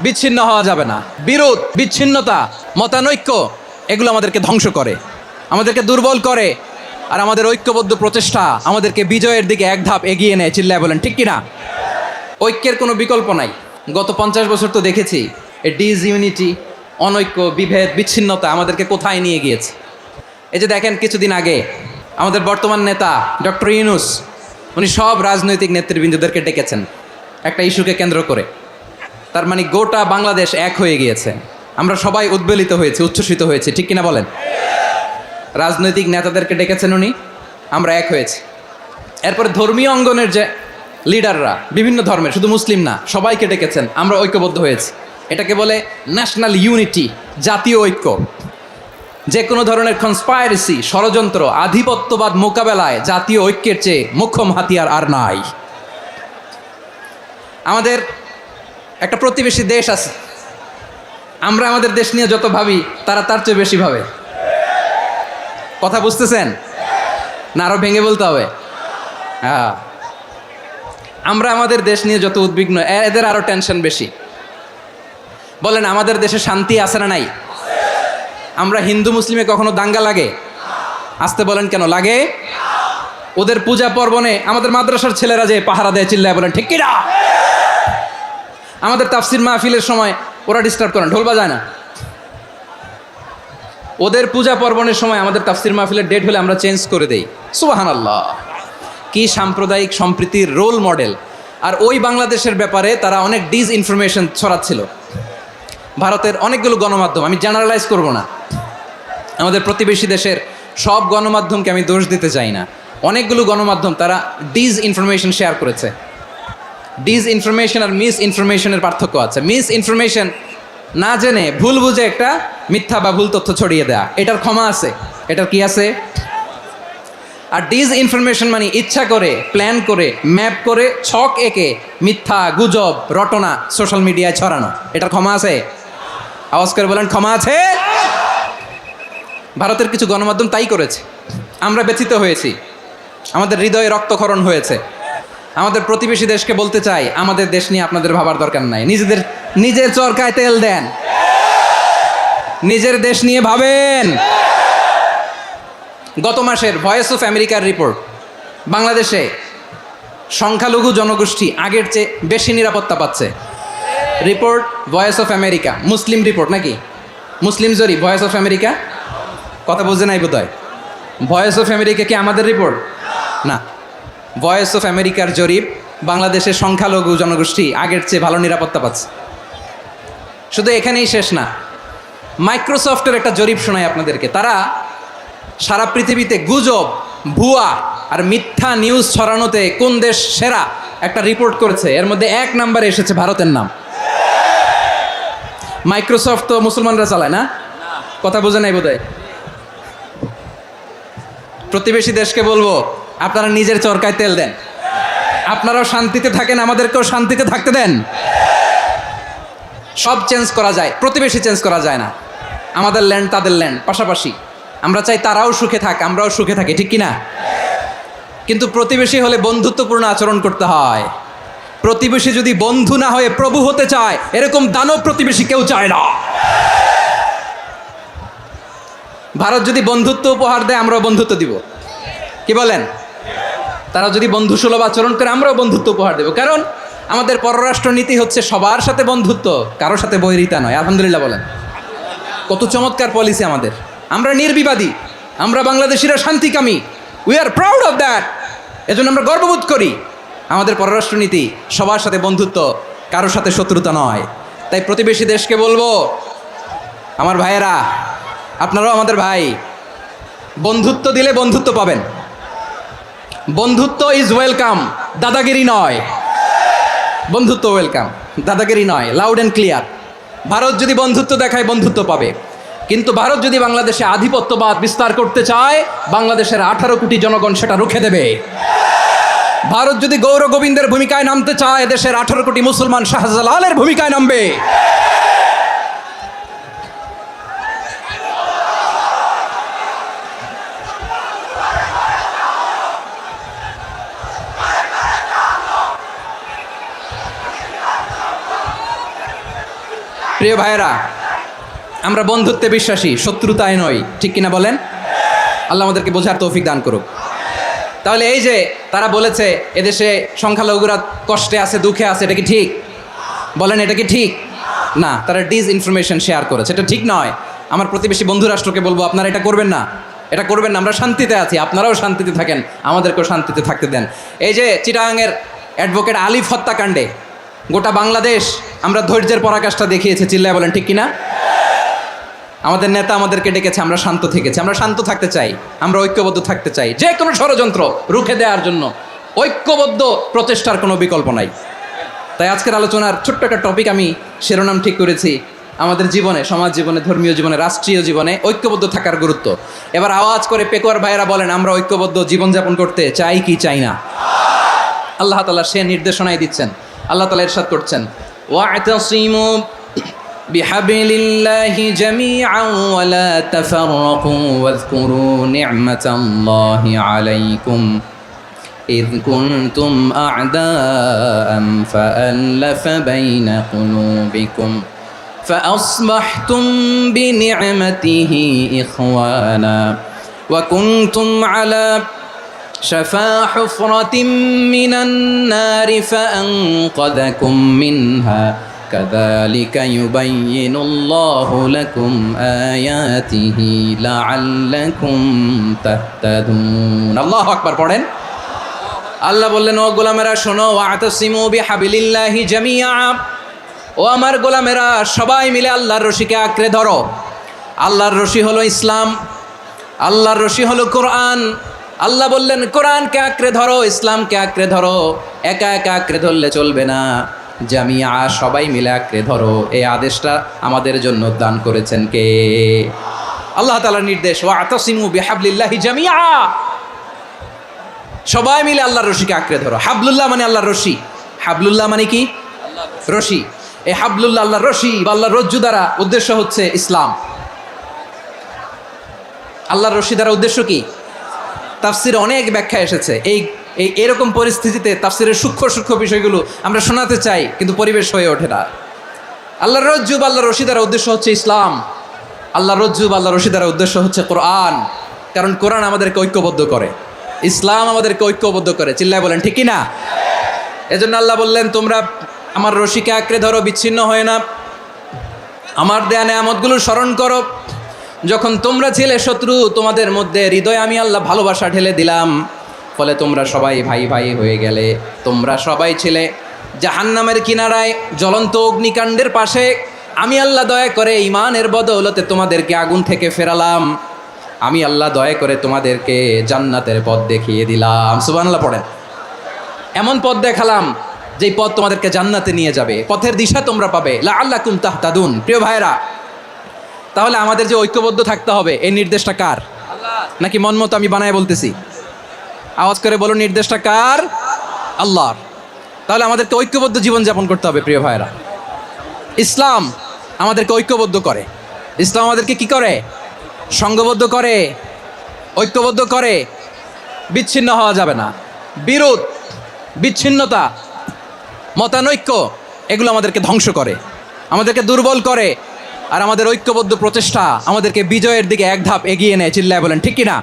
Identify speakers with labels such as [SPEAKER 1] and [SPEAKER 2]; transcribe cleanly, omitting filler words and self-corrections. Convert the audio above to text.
[SPEAKER 1] বিচ্ছিন্ন হওয়া যাবে না। বিরোধ, বিচ্ছিন্নতা, মতানৈক্য এগুলো আমাদেরকে ধ্বংস করে, আমাদেরকে দুর্বল করে, আর আমাদের ঐক্যবদ্ধ প্রচেষ্টা আমাদেরকে বিজয়ের দিকে এক ধাপ এগিয়ে নেয়। চিল্লায় বলেন ঠিক কিনা? ঐক্যের কোনো বিকল্প নাই। গত 50 বছর তো দেখেছি এই ডিসইউনিটি, অনৈক্য, বিভেদ, বিচ্ছিন্নতা আমাদেরকে কোথায় নিয়ে গিয়েছে। এই যে দেখেন কিছুদিন আগে আমাদের বর্তমান নেতা ডক্টর ইউনূস, উনি সব রাজনৈতিক নেতৃবৃন্দদেরকে ডেকেছেন একটা ইস্যুকে কেন্দ্র করে। তার মানে গোটা বাংলাদেশ এক হয়ে গিয়েছে, আমরা সবাই উদ্বেলিত হয়েছে, উচ্ছ্বসিত হয়েছে, ঠিক কিনা বলেন? রাজনৈতিক নেতাদেরকে ডেকেছেন উনি, আমরা এক হয়েছি। এরপরে ধর্মীয় অঙ্গনের যে লিডাররা, বিভিন্ন ধর্মের, শুধু মুসলিম না, সবাইকে ডেকেছেন, আমরা ঐক্যবদ্ধ হয়েছি। এটাকে বলে ন্যাশনাল ইউনিটি, জাতীয় ঐক্য। যে কোনো ধরনের কনস্পাইরেসি, ষড়যন্ত্র, আধিপত্যবাদ মোকাবেলায় জাতীয় ঐক্যের চেয়ে মোক্ষম হাতিয়ার আর নাই। আমাদের একটা প্রতিবেশী দেশ আছে, আমরা আমাদের দেশ নিয়ে যত ভাবি তারা তার চেয়ে বেশি ভাবে। কথা বুঝতেছেন না? আরো ভেঙে বলতে হবে। হ্যাঁ, আমরা আমাদের দেশ নিয়ে যত উদ্বিগ্ন, এদের আরো টেনশন বেশি। বলেন আমাদের দেশে শান্তি আছে না নাই? আমরা হিন্দু মুসলিমে কখনো দাঙ্গা লাগে? আসতে বলেন কেন লাগে? ওদের পূজা পার্বণে আমাদের মাদ্রাসার ছেলেরা যে পাহারা দেয়, চিল্লায় বলেন ঠিক কিনা? আমাদের তাফসির মাহফিলের সময় ওরা ডিস্টার্ব করেন, ঢোল বাজায় না। ওদের পূজা পার্বণের সময় আমাদের তাফসির মাহফিলের ডেট হলে আমরা চেঞ্জ করে দেই। সুবহানাল্লাহ, কি সাম্প্রদায়িক সম্প্রীতির রোল মডেল। আর ওই বাংলাদেশের ব্যাপারে তারা অনেক ডিসইনফরমেশন ছড়াচ্ছিল। ভারতের অনেকগুলো গণমাধ্যম, আমি জেনারেলাইজ করব না, আমাদের প্রতিবেশী দেশের সব গণমাধ্যমকে আমি দোষ দিতে চাই না, অনেকগুলো গণমাধ্যম তারা ডিসইনফরমেশন শেয়ার করেছে। ডিসইনফরমেশন আর মিস ইনফরমেশনের পার্থক্য আছে। মিস ইনফরমেশন না জেনে ভুল বুঝে একটা মিথ্যা বা ভুল তথ্য ছড়িয়ে দেয়া, এটার ক্ষমা আছে, এটার কি আছে? আর ডিসইনফরমেশন মানে ইচ্ছা করে, প্ল্যান করে, ম্যাপ করে, ছক এঁকে মিথ্যা, গুজব, রটনা সোশ্যাল মিডিয়ায় ছড়ানো, এটার ক্ষমা আছে? আওয়াজ করে বলেন ক্ষমা আছে? ভারতের কিছু গণমাধ্যম তাই করেছে, আমরা ব্যথিত হয়েছি, আমাদের হৃদয়ে রক্তক্ষরণ হয়েছে। আমাদের প্রতিবেশী দেশকে বলতে চাই, আমাদের দেশ নিয়ে আপনাদের ভাবার দরকার নাই, নিজের চরকায় তেল দেন, নিজের দেশ নিয়ে ভাবেন। গত মাসের ভয়েস অফ আমেরিকার রিপোর্ট, বাংলাদেশে সংখ্যালঘু জনগোষ্ঠী আগের চেয়ে বেশি নিরাপত্তা পাচ্ছে। Report voice of America, Muslim report নাকি? মুসলিম জরিপ, ভয়েস অফ আমেরিকা। কথা বুঝে নাই বোধ হয়। ভয়েস অফ আমেরিকা কি আমাদের রিপোর্ট? না, ভয়েস অফ আমেরিকার জরিপ, বাংলাদেশের সংখ্যালঘু জনগোষ্ঠী আগের চেয়ে ভালো নিরাপত্তা পাচ্ছে। শুধু এখানেই শেষ না, মাইক্রোসফটের একটা জরিপ শোনায় আপনাদেরকে। তারা সারা পৃথিবীতে গুজব, ভুয়া আর মিথ্যা নিউজ ছড়ানোতে কোন দেশ সেরা একটা রিপোর্ট করেছে, এর মধ্যে 1 নম্বরে এসেছে ভারতের নাম। মাইক্রোসফট তো মুসলমানরা চালায় না? কথা বোঝে নাই বোধহয়। প্রতিবেশী দেশকে বলবো, আপনারা নিজের চরকায় তেল দেন, আপনারাও শান্তিতে থাকেন, আমাদেরকেও শান্তিতে থাকতে দেন। সব চেঞ্জ করা যায়, প্রতিবেশী চেঞ্জ করা যায় না। আমাদের ল্যান্ড তাদের ল্যান্ড, পাশাপাশি। আমরা চাই তারাও সুখে থাক, আমরাও সুখে থাকি, ঠিক কিনা? কিন্তু প্রতিবেশী হলে বন্ধুত্বপূর্ণ আচরণ করতে হয়। প্রতিবেশী যদি বন্ধু না হয়ে প্রভু হতে চায়, এরকম দানব প্রতিবেশী কেউ চায় না। ভারত যদি বন্ধুত্ব উপহার দেয়, আমরাও বন্ধুত্ব দিব, কি বলেন? তারা যদি বন্ধুসুলভ আচরণ করে, আমরাও বন্ধুত্ব উপহার দেব। কারণ আমাদের পররাষ্ট্র নীতি হচ্ছে সবার সাথে বন্ধুত্ব, কারোর সাথে বৈরিতা নয়। আলহামদুলিল্লাহ বলেন, কত চমৎকার পলিসি আমাদের। আমরা নির্বিবাদী, আমরা বাংলাদেশিরা শান্তিকামী, we are proud of that. এজন্য আমরা গর্ববোধ করি। আমাদের পররাষ্ট্রনীতি সবার সাথে বন্ধুত্ব, কারোর সাথে শত্রুতা নয়। তাই প্রতিবেশী দেশকে বলবো, আমার ভাইয়েরা, আপনারাও আমাদের ভাই, বন্ধুত্ব দিলে বন্ধুত্ব পাবেন। বন্ধুত্ব ইজ ওয়েলকাম, দাদাগিরি নয়। বন্ধুত্ব ওয়েলকাম, দাদাগিরি নয়, লাউড অ্যান্ড ক্লিয়ার। ভারত যদি বন্ধুত্ব দেখায়, বন্ধুত্ব পাবে। কিন্তু ভারত যদি বাংলাদেশে আধিপত্যবাদ বিস্তার করতে চায়, বাংলাদেশের 18 কোটি জনগণ সেটা রুখে দেবে। ভারত যদি গৌর গোবিন্দের ভূমিকায় নামতে চায়, দেশের 18 কোটি মুসলমান শাহজালালের ভূমিকায় নামবে। প্রিয় ভাইয়েরা, আমরা বন্ধুত্বে বিশ্বাসী, শত্রুতায় নয়, ঠিক কিনা বলেন? আল্লাহ আমাদেরকে বোঝার তৌফিক দান করুক। তাহলে এই যে তারা বলেছে এদেশে সংখ্যালঘুরা কষ্টে আছে, দুঃখে আছে, এটা কি ঠিক? বলেন, এটা কি ঠিক? না, তারা ডিসইনফরমেশন শেয়ার করেছে, এটা ঠিক নয়। আমার প্রতিবেশী বন্ধু রাষ্ট্রকে বলবো, আপনারা এটা করবেন না, এটা করবেন না। আমরা শান্তিতে আছি, আপনারাও শান্তিতে থাকেন, আমাদেরকেও শান্তিতে থাকতে দেন। এই যে চিটাগাংয়ের অ্যাডভোকেট আলিফ হত্যাকাণ্ডে গোটা বাংলাদেশ আমরা ধৈর্যের পরাকাষ্ঠা দেখিয়েছে, চিল্লায় বলেন ঠিক কিনা? আমাদের নেতা আমাদেরকে ডেকেছে, আমরা শান্ত থেকেছি। আমরা শান্ত থাকতে চাই, আমরা ঐক্যবদ্ধ থাকতে চাই। যে কোনো ষড়যন্ত্র রুখে দেওয়ার জন্য ঐক্যবদ্ধ প্রচেষ্টার কোনো বিকল্প নাই। তাই আজকের আলোচনার ছোট্ট একটা টপিক আমি শিরোনাম ঠিক করেছি, আমাদের জীবনে, সমাজ জীবনে, ধর্মীয় জীবনে, রাষ্ট্রীয় জীবনে ঐক্যবদ্ধ থাকার গুরুত্ব। এবার আওয়াজ করে পেকুয়ার ভাইয়েরা বলেন, আমরা ঐক্যবদ্ধ জীবনযাপন করতে চাই কি চাই না? আল্লাহ তাআলা সে নির্দেশনাই দিচ্ছেন। আল্লাহ তাআলা ইরশাদ করছেন, ওয়া'তাসিমু বিহাবলিল্লাহি জামিআন ওয়া লা তাফাররাকু ওয়াযকুরু নি'মাতাল্লাহি আলাইকুম إذ كنتم أعداء فألف بين قلوبكم فأصبحتم بنعمته إخوانا وكنتم على شفا حفرة من النار فأنقذكم منها كذلك يبين الله لكم آياته لعلكم تهتدون الله أكبر পড়েন। আল্লাহ বললেন, ও গোলামেরা শোনো, ওয়া'তাসিমু বিহাবলিল্লাহি জামিআ, ও আমার গোলামেরা সবাই মিলে আল্লাহর রশিকে আঁকড়ে ধরো। আল্লাহর রশি হলো ইসলাম, আল্লাহর রশি হলো কোরআন। আল্লাহ বললেন কোরআনকে আঁকড়ে ধরো, ইসলামকে আঁকড়ে ধরো। একা একা আঁকড়ে ধরলে চলবে না, জামিআ, সবাই মিলে আঁকড়ে ধরো। এই আদেশটা আমাদের জন্য দান করেছেন কে? আল্লাহ তাআলার নির্দেশ, ওয়া'তাসিমু বিহাবলিল্লাহি জামিআ, সবাই মিলে আল্লাহর রশিকে আঁকড়ে ধরো। হাবলুল্লাহ মানে আল্লাহর রশি। হাবলুল্লাহ মানে কি? রশি। এই হাবলুল্লাহ, আল্লাহর রশি বা আল্লাহর রজ্জু দ্বারা উদ্দেশ্য হচ্ছে ইসলাম। আল্লাহর রশি দ্বারা উদ্দেশ্য কি? তাফসিরে অনেক ব্যাখ্যা এসেছে। এরকম পরিস্থিতিতে তাফসিরের সূক্ষ্ম সূক্ষ্ম বিষয়গুলো আমরা শোনাতে চাই, কিন্তু পরিবেশ হয়ে ওঠে না। আল্লাহর রজ্জু বা আল্লাহর রশি দ্বারা উদ্দেশ্য হচ্ছে ইসলাম। আল্লাহর রজ্জু বা আল্লাহর রশি দ্বারা উদ্দেশ্য হচ্ছে কোরআন, কারণ কোরআন আমাদেরকে ঐক্যবদ্ধ করে, ইসলাম আমাদেরকে ঐক্যবদ্ধ করে। চিল্লায় বলেন ঠিক কিনা? এজন্য আল্লাহ বললেন, তোমরা আমার রশিকে আঁকড়ে ধরো, বিচ্ছিন্ন হয় না। আমার দেয়া নেয়ামতগুলো স্মরণ করো। যখন তোমরা ছিলে শত্রু, তোমাদের মধ্যে হৃদয়ে আমি আল্লাহ ভালোবাসা ঢেলে দিলাম, ফলে তোমরা সবাই ভাই ভাই হয়ে গেলে। তোমরা সবাই ছিলে জাহান্নামের কিনারায়, জ্বলন্ত অগ্নিকাণ্ডের পাশে। আমি আল্লাহ দয়া করে ঈমানের বদৌলতে তোমাদেরকে আগুন থেকে ফেরালাম। আমি আল্লাহ দয়া করে তোমাদেরকে জান্নাতের পথ দেখিয়ে দিলাম। সুবহানাল্লাহ পড়েন। এমন পথ দেখালাম যেই পথ তোমাদেরকে জান্নাতে নিয়ে যাবে, পথের দিশা তোমরা পাবে। লাআল্লাকুম তাহতাদুন। প্রিয় ভাইরা, তাহলে আমাদের যে ঐক্যবদ্ধ থাকতে হবে, এই নির্দেশটা কার? নাকি মন মতো আমি বানায় বলতেছি? আওয়াজ করে বলো, নির্দেশটা কার? আল্লাহর। তাহলে আমাদেরকে ঐক্যবদ্ধ জীবনযাপন করতে হবে। প্রিয় ভাইরা, ইসলাম আমাদেরকে ঐক্যবদ্ধ করে। ইসলাম আমাদেরকে কি করে? সংঘবদ্ধ করে, ঐক্যবদ্ধ করে। বিচ্ছিন্ন হওয়া যাবে না। বিরোধ, বিচ্ছিন্নতা, মতানৈক্য, এগুলো আমাদেরকে ধ্বংস করে, আমাদেরকে দুর্বল করে। আর আমাদের ঐক্যবদ্ধ প্রচেষ্টা আমাদেরকে বিজয়ের দিকে এক ধাপ এগিয়ে নেয়। চিল্লায় বলেন ঠিক কিনা?